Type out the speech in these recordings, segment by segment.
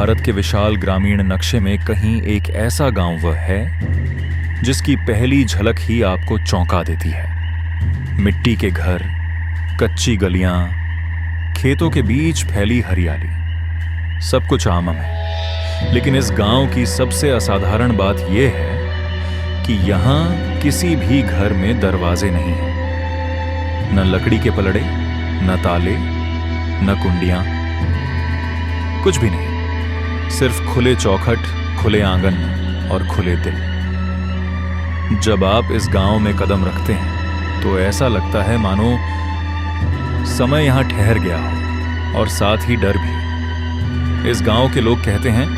भारत के विशाल ग्रामीण नक्शे में कहीं एक ऐसा गांव वह है जिसकी पहली झलक ही आपको चौंका देती है। मिट्टी के घर, कच्ची गलियां, खेतों के बीच फैली हरियाली, सब कुछ आम है। लेकिन इस गांव की सबसे असाधारण बात यह है कि यहां किसी भी घर में दरवाजे नहीं हैं। न लकड़ी के पलड़े, न ताले, न कुंडियां, कुछ भी नहीं। सिर्फ खुले चौखट, खुले आंगन और खुले दिल। जब आप इस गांव में कदम रखते हैं तो ऐसा लगता है मानो समय यहां ठहर गया हो, और साथ ही डर भी। इस गांव के लोग कहते हैं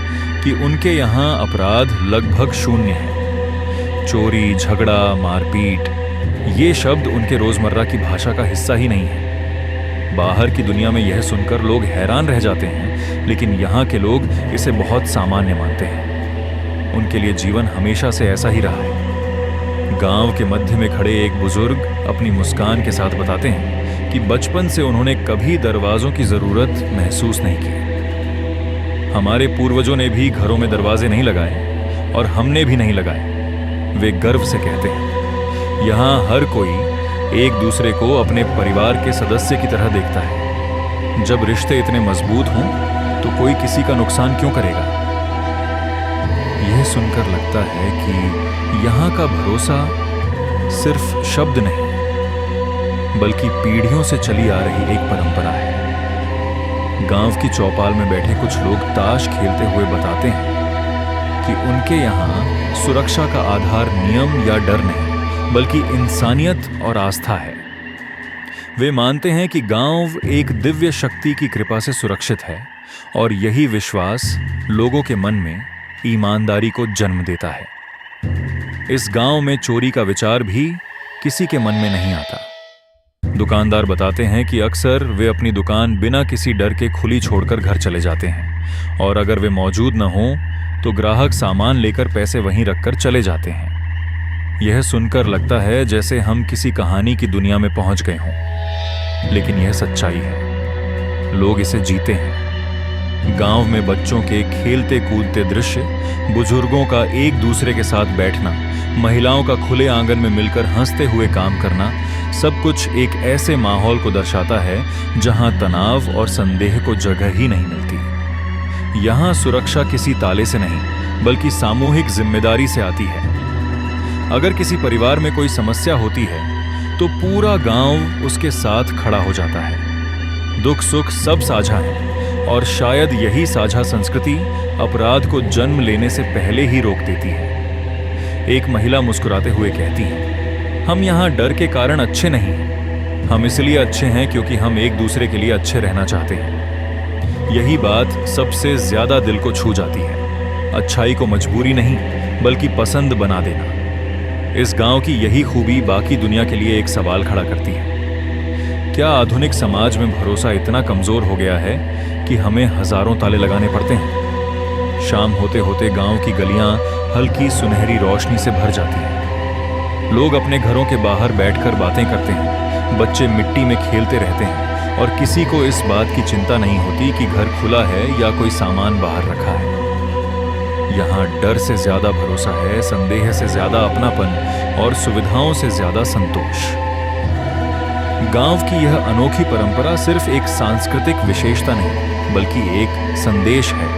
कि उनके यहां अपराध लगभग शून्य है। चोरी, झगड़ा, मारपीट, ये शब्द उनके रोजमर्रा की भाषा का हिस्सा ही नहीं है। बाहर की दुनिया में यह सुनकर लोग हैरान रह जाते हैं, लेकिन यहाँ के लोग इसे बहुत सामान्य मानते हैं। उनके लिए जीवन हमेशा से ऐसा ही रहा है। गांव के मध्य में खड़े एक बुजुर्ग अपनी मुस्कान के साथ बताते हैं कि बचपन से उन्होंने कभी दरवाजों की जरूरत महसूस नहीं की। हमारे पूर्वजों ने भी घरों में दरवाजे नहीं लगाए और हमने भी नहीं लगाए। वे गर्व से कहते हैं, यहाँ हर कोई एक दूसरे को अपने परिवार के सदस्य की तरह देखता है। जब रिश्ते इतने मजबूत हों तो कोई किसी का नुकसान क्यों करेगा? यह सुनकर लगता है कि यहाँ का भरोसा सिर्फ शब्द नहीं, बल्कि पीढ़ियों से चली आ रही एक परंपरा है। गांव की चौपाल में बैठे कुछ लोग ताश खेलते हुए बताते हैं कि उनके यहाँ सुरक्षा का आधार नियम या डर नहीं, बल्कि इंसानियत और आस्था है। वे मानते हैं कि गांव एक दिव्य शक्ति की कृपा से सुरक्षित है, और यही विश्वास लोगों के मन में ईमानदारी को जन्म देता है। इस गांव में चोरी का विचार भी किसी के मन में नहीं आता। दुकानदार बताते हैं कि अक्सर वे अपनी दुकान बिना किसी डर के खुली छोड़कर घर चले जाते हैं, और अगर वे मौजूद न हों तो ग्राहक सामान लेकर पैसे वहीं रखकर चले जाते हैं। यह सुनकर लगता है जैसे हम किसी कहानी की दुनिया में पहुंच गए हों, लेकिन यह सच्चाई है। लोग इसे जीते हैं। गांव में बच्चों के खेलते कूदते दृश्य, बुजुर्गों का एक दूसरे के साथ बैठना, महिलाओं का खुले आंगन में मिलकर हंसते हुए काम करना, सब कुछ एक ऐसे माहौल को दर्शाता है जहां तनाव और संदेह को जगह ही नहीं मिलती। यहाँ सुरक्षा किसी ताले से नहीं, बल्कि सामूहिक जिम्मेदारी से आती है। अगर किसी परिवार में कोई समस्या होती है तो पूरा गांव उसके साथ खड़ा हो जाता है। दुख सुख सब साझा है, और शायद यही साझा संस्कृति अपराध को जन्म लेने से पहले ही रोक देती है। एक महिला मुस्कुराते हुए कहती है, हम यहाँ डर के कारण अच्छे नहीं हैं, हम इसलिए अच्छे हैं क्योंकि हम एक दूसरे के लिए अच्छे रहना चाहते हैं। यही बात सबसे ज्यादा दिल को छू जाती है। अच्छाई को मजबूरी नहीं, बल्कि पसंद बना देना। इस गांव की यही खूबी बाकी दुनिया के लिए एक सवाल खड़ा करती है। क्या आधुनिक समाज में भरोसा इतना कमजोर हो गया है कि हमें हजारों ताले लगाने पड़ते हैं? शाम होते होते गांव की गलियां हल्की सुनहरी रोशनी से भर जाती हैं। लोग अपने घरों के बाहर बैठकर बातें करते हैं, बच्चे मिट्टी में खेलते रहते हैं, और किसी को इस बात की चिंता नहीं होती कि घर खुला है या कोई सामान बाहर रखा है। यहाँ डर से ज्यादा भरोसा है, संदेह से ज्यादा अपनापन, और सुविधाओं से ज्यादा संतोष। गांव की यह अनोखी परंपरा सिर्फ एक सांस्कृतिक विशेषता नहीं, बल्कि एक संदेश है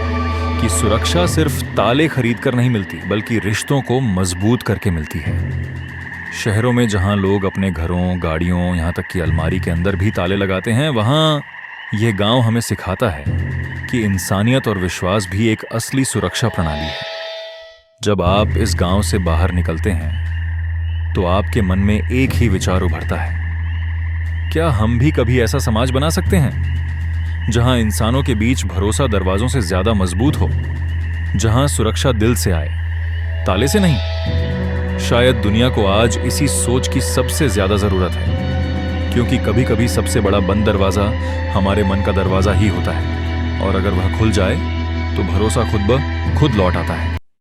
कि सुरक्षा सिर्फ ताले खरीदकर नहीं मिलती, बल्कि रिश्तों को मजबूत करके मिलती है। शहरों में जहां लोग अपने घरों, गाड़ियों, यहाँ तक कि अलमारी के अंदर भी ताले लगाते हैं, वहां यह गांव हमें सिखाता है कि इंसानियत और विश्वास भी एक असली सुरक्षा प्रणाली है। जब आप इस गांव से बाहर निकलते हैं तो आपके मन में एक ही विचार उभरता है, क्या हम भी कभी ऐसा समाज बना सकते हैं जहां इंसानों के बीच भरोसा दरवाजों से ज्यादा मजबूत हो, जहां सुरक्षा दिल से आए, ताले से नहीं? शायद दुनिया को आज इसी सोच की सबसे ज्यादा जरूरत है, क्योंकि कभी कभी सबसे बड़ा बंद दरवाजा हमारे मन का दरवाजा ही होता है, और अगर वह खुल जाए तो भरोसा खुद ब खुद लौट आता है।